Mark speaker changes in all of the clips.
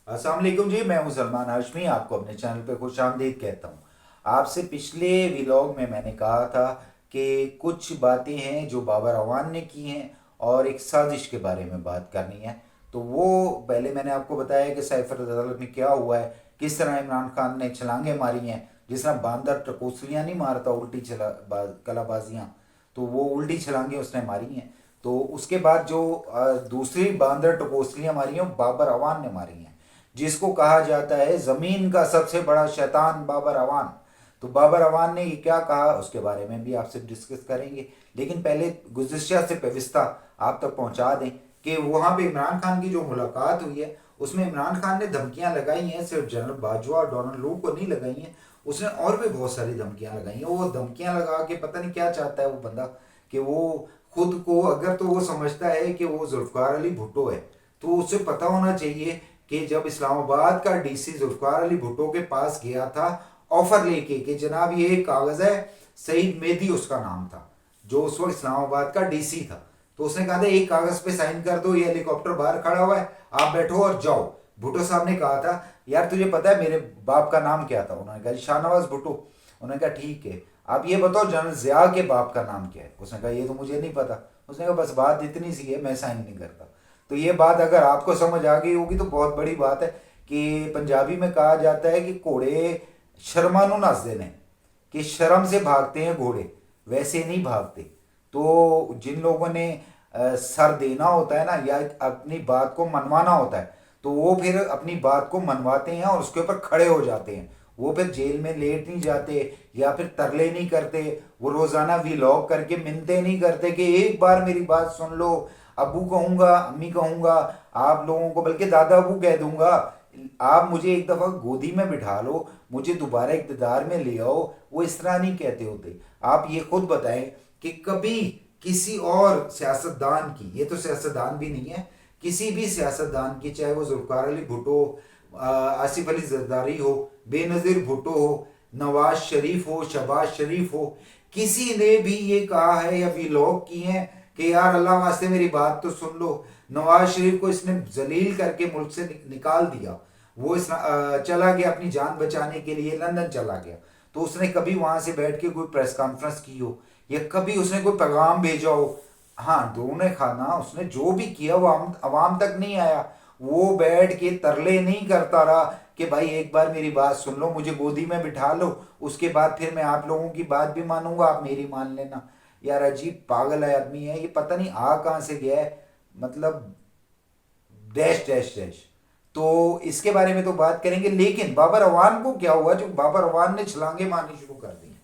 Speaker 1: अस्सलाम वालेकुम जी। मैं हूं सलमान हाशमी, आपको अपने चैनल पे खुश आमदीद कहता हूं। आपसे पिछले व्लॉग में मैंने कहा था कि कुछ बातें हैं जो बाबर अवान ने की हैं और एक साजिश के बारे में बात करनी है। तो वो पहले मैंने आपको बताया कि सैफर अदालत में क्या हुआ है, किस तरह इमरान खान ने छलांगे मारी हैं। जिस तरह बांदर टकोसलियाँ नहीं मारता, उल्टी कलाबाजियाँ, तो वो उल्टी छलांगे उसने मारी हैं। तो उसके बाद जो दूसरी बांदर टकोसलियाँ मारी हैं वो बाबर अवान ने मारी हैं, जिसको कहा जाता है ज़मीन का सबसे बड़ा शैतान बाबर अवान। तो बाबर अवान ने ये क्या कहा उसके बारे में भी आपसे डिस्कस करेंगे, लेकिन पहले गुज़िश्ता से पेविस्ता आप तक पहुंचा दें कि वहाँ पे इमरान खान की जो मुलाकात हुई है उसमें इमरान खान ने धमकियां लगाई हैं, सिर्फ जनरल बाजवा और डोनाल्ड लू को नहीं लगाई हैं, उसने और भी बहुत सारी धमकियां लगाई हैं। वो धमकियां लगा के पता नहीं क्या चाहता है वो बंदा, कि वो खुद को, अगर तो वो समझता है कि वो जुल्फकार अली भुट्टो है, तो उसे पता होना चाहिए कि जब इस्लामाबाद का डीसी जुल्फकार अली भुट्टो के पास गया था ऑफर लेके कि जनाब ये एक कागज़ है, सईद मेहदी उसका नाम था जो उस वक्त इस्लामाबाद का डीसी था, तो उसने कहा था एक कागज़ पे साइन कर दो, ये हेलीकॉप्टर बाहर खड़ा हुआ है, आप बैठो और जाओ। भुट्टो साहब ने कहा था यार तुझे पता है मेरे बाप का नाम क्या था? उन्होंने कहा शाहनवाज भुट्टो। उन्होंने कहा ठीक है, आप ये बताओ जनरल जिया के बाप का नाम क्या है? उसने कहा ये तो मुझे नहीं पता। उसने कहा बस बात इतनी सी है, मैं साइन नहीं करता। तो ये बात अगर आपको समझ आ गई होगी तो बहुत बड़ी बात है कि पंजाबी में कहा जाता है कि घोड़े शर्मानु नसदे ने, कि शर्म से भागते हैं घोड़े, वैसे नहीं भागते। तो जिन लोगों ने सर देना होता है ना, या अपनी बात को मनवाना होता है, तो वो फिर अपनी बात को मनवाते हैं और उसके ऊपर खड़े हो जाते हैं। वो फिर जेल में लेट नहीं जाते या फिर तरले नहीं करते, वो रोज़ाना व्लॉग करके मिन्नतें नहीं करते कि एक बार मेरी बात सुन लो, अबू कहूँगा, अम्मी कहूँगा, आप लोगों को बल्कि दादा अबू कह दूंगा, आप मुझे एक दफ़ा गोदी में बिठा लो, मुझे दोबारा इक़्तिदार में ले आओ। वो इस तरह नहीं कहते होते। आप ये खुद बताएं कि कभी किसी और सियासतदान की, ये तो सियासतदान भी नहीं है, किसी भी सियासतदान की, चाहे वो जुल्फ़िकार अली भुट्टो, आसिफ अली जरदारी हो, बेनज़ीर भुट्टो हो, नवाज शरीफ हो, शहबाज शरीफ हो, किसी ने भी ये कहा है या व्लॉग किए हैं कि यार अल्लाह वास्ते मेरी बात तो सुन लो? नवाज शरीफ को इसने जलील करके मुल्क से निकाल दिया। वो चला गया अपनी जान बचाने के लिए, लंदन चला गया। तो उसने कभी वहां से बैठ के कोई प्रेस कॉन्फ्रेंस की हो या कभी उसने कोई पैगाम भेजा हो? हाँ, दोनों खाना उसने जो भी किया वो आवाम तक नहीं आया। वो बैठ के तरले नहीं करता रहा कि भाई एक बार मेरी बात सुन लो, मुझे गोदी में बिठा लो, उसके बाद फिर मैं आप लोगों की बात भी मानूंगा, आप मेरी मान लेना। यार अजीब पागल है आदमी है ये, पता नहीं आ कहाँ से गया है। मतलब डैश डैश डैश। तो इसके बारे में तो बात करेंगे, लेकिन बाबर अवान को क्या हुआ जो बाबर अवान ने छलांगे मारनी शुरू कर दी?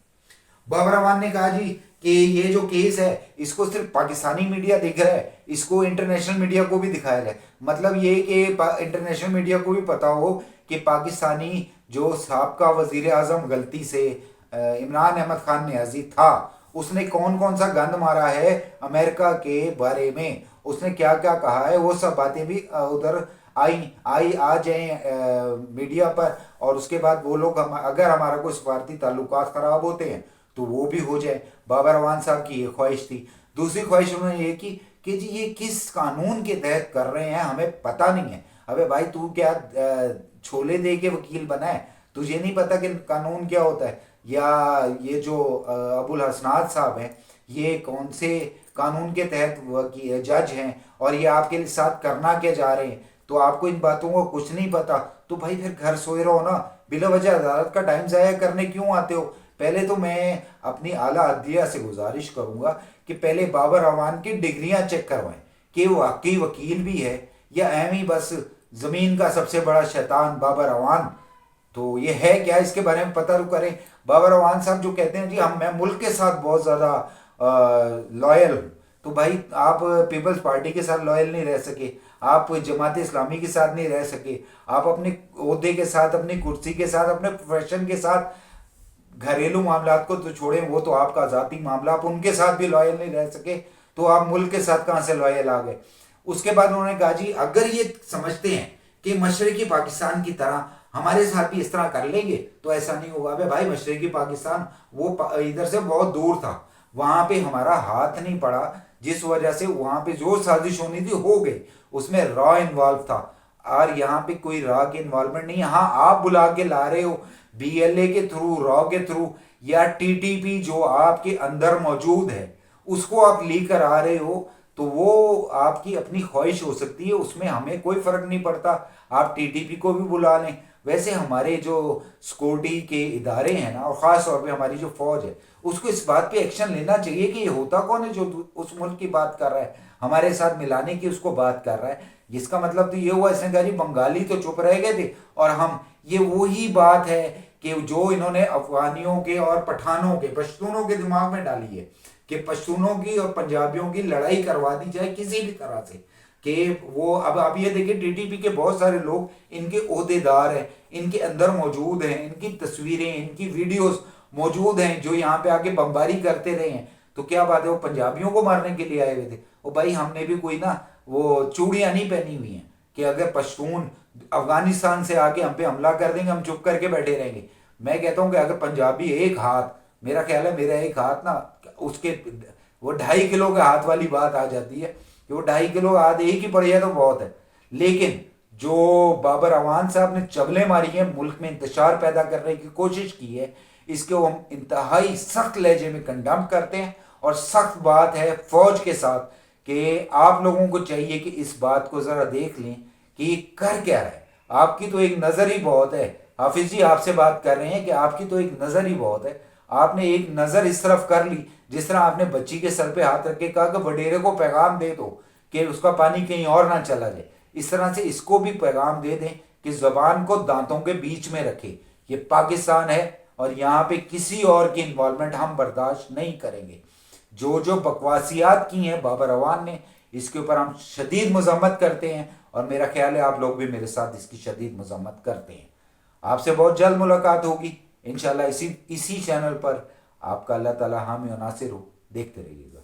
Speaker 1: बाबर अवान ने कहा जी कि ये जो केस है इसको सिर्फ पाकिस्तानी मीडिया देख रहा है, इसको इंटरनेशनल मीडिया को भी दिखाया जाए। मतलब ये कि इंटरनेशनल मीडिया को भी पता हो कि पाकिस्तानी जो साबका वजीर आजम गलती से इमरान अहमद खान नियाजी था, उसने कौन कौन सा गंद मारा है अमेरिका के बारे में, उसने क्या क्या कहा है, वो सब बातें भी उधर आई आई आ जाए मीडिया पर। और उसके बाद वो लोग अगर हमारा कोई सफारती ताल्लुकात ख़राब होते हैं तो वो भी हो जाए। बाबर अवान साहब की ये ख्वाहिश थी। दूसरी ख्वाहिश उन्होंने ये की कि जी ये किस कानून के तहत कर रहे हैं हमें पता नहीं है। अबे भाई तू क्या छोले दे के वकील बना है? तुझे नहीं पता कि कानून क्या होता है? या ये जो अबुल हसनात साहब हैं, ये कौन से कानून के तहत जज हैं और ये आपके साथ करना क्या जा रहे हैं? तो आपको इन बातों को कुछ नहीं पता, तो भाई फिर घर सोए रहो ना, बिला वजह अदालत का टाइम ज़ाया करने क्यों आते हो? पहले तो मैं अपनी आला अदलिया से गुजारिश करूंगा कि पहले बाबर अवान की डिग्रियां चेक करवाएं कि वो वाकई वकील भी है या एम ही बस ज़मीन का सबसे बड़ा शैतान बाबर अवान। तो ये है क्या, इसके बारे में पता तो करें। बाबर अवान साहब जो कहते हैं जी हम मैं मुल्क के साथ बहुत ज़्यादा लॉयल हूँ, तो भाई आप पीपल्स पार्टी के साथ लॉयल नहीं रह सके, आप जमात इस्लामी के साथ नहीं रह सके, आप अपने ओहदे के साथ, अपनी कुर्सी के साथ, अपने प्रोफेशन के साथ, घरेलू मामला को तो छोड़ें, वो तो आपका ज़ाती मामला, आप उनके साथ भी लॉयल नहीं रह सके, तो आप मुल्क के साथ कहाँ से लॉयल आ गए? उसके बाद उन्होंने कहा जी अगर ये समझते हैं कि मशरकी पाकिस्तान की तरह हमारे साथ भी इस तरह कर लेंगे तो ऐसा नहीं होगा। अबे भाई मशरकी पाकिस्तान वो इधर से बहुत दूर था, वहाँ पे हमारा हाथ नहीं पड़ा, जिस वजह से वहाँ पे जो साजिश होनी थी हो गई, उसमें रॉ इन्वॉल्व था। اور یہاں پہ کوئی را کے انوالومنٹ نہیں ہے. ہاں آپ بلا کے لا رہے ہو بی ایل اے کے تھرو، را کے تھرو، یا ٹی ٹی پی جو آپ کے اندر موجود ہے اس کو آپ لے کر آ رہے ہو، تو وہ آپ کی اپنی خواہش ہو سکتی ہے، اس میں ہمیں کوئی فرق نہیں پڑتا. آپ ٹی ٹی پی کو بھی بلا لیں. ویسے ہمارے جو سیکورٹی کے ادارے ہیں نا، اور خاص طور پہ ہماری جو فوج ہے، اس کو اس بات پہ ایکشن لینا چاہیے کہ یہ ہوتا کون ہے جو اس ملک کی بات کر رہا ہے، ہمارے ساتھ ملانے کی اس کو بات کر رہا ہے. جس کا مطلب تو یہ ہوا، اس نے کہا جی بنگالی تو چپ رہ گئے تھے اور ہم، یہ وہی بات ہے کہ جو انہوں نے افغانیوں کے اور پٹھانوں کے، پشتونوں کے دماغ میں ڈالی ہے کہ پشتونوں کی اور پنجابیوں کی لڑائی کروا دی جائے کسی بھی طرح سے. کہ وہ اب یہ دیکھیں ٹی ٹی پی کے بہت سارے لوگ ان کے عہدے دار ہیں، ان کے اندر موجود ہیں، ان کی تصویریں، ان کی ویڈیوز موجود ہیں، جو یہاں پہ آ کے بمباری کرتے رہے ہیں. تو کیا بات ہے، وہ پنجابیوں کو مارنے کے لیے آئے ہوئے تھے؟ وہ بھائی ہم نے بھی کوئی نا وہ چوڑیاں نہیں پہنی ہوئی ہیں کہ اگر پشتون افغانستان سے آ کے ہم پہ حملہ کر دیں گے ہم چپ کر کے بیٹھے رہیں گے. میں کہتا ہوں کہ اگر پنجابی ایک ہاتھ، میرا خیال ہے میرا ایک ہاتھ نا اس کے، وہ 2.5 کلو کے ہاتھ والی بات آ جاتی ہے کہ وہ 2.5 کلو ہاتھ ایک ہی پڑ جائے تو بہت ہے. لیکن جو بابر اعوان صاحب نے چغلیں ماری ہیں، ملک میں انتشار پیدا کرنے کی کوشش کی ہے، اس کو ہم انتہائی سخت لہجے میں کنڈم کرتے ہیں. اور سخت بات ہے فوج کے ساتھ کہ آپ لوگوں کو چاہیے کہ اس بات کو ذرا دیکھ لیں کہ یہ کر کیا رہا ہے. آپ کی تو ایک نظر ہی بہت ہے. حافظ جی آپ سے بات کر رہے ہیں کہ آپ کی تو ایک نظر ہی بہت ہے. آپ نے ایک نظر اس طرف کر لی، جس طرح آپ نے بچی کے سر پہ ہاتھ رکھ کے کہا کہ وڈیرے کو پیغام دے دو کہ اس کا پانی کہیں اور نہ چلا جائے. اس طرح سے اس کو بھی پیغام دے دیں کہ زبان کو دانتوں کے بیچ میں رکھے. یہ پاکستان ہے اور یہاں پہ کسی اور کی انوالومنٹ ہم برداشت نہیں کریں گے. جو بکواسیات کی ہیں بابر اعوان نے، اس کے اوپر ہم شدید مذمت کرتے ہیں، اور میرا خیال ہے آپ لوگ بھی میرے ساتھ اس کی شدید مذمت کرتے ہیں. آپ سے بہت جلد ملاقات ہوگی انشاءاللہ اسی چینل پر. آپ کا اللہ تعالی حامی و ناصر ہو. دیکھتے رہیے گا.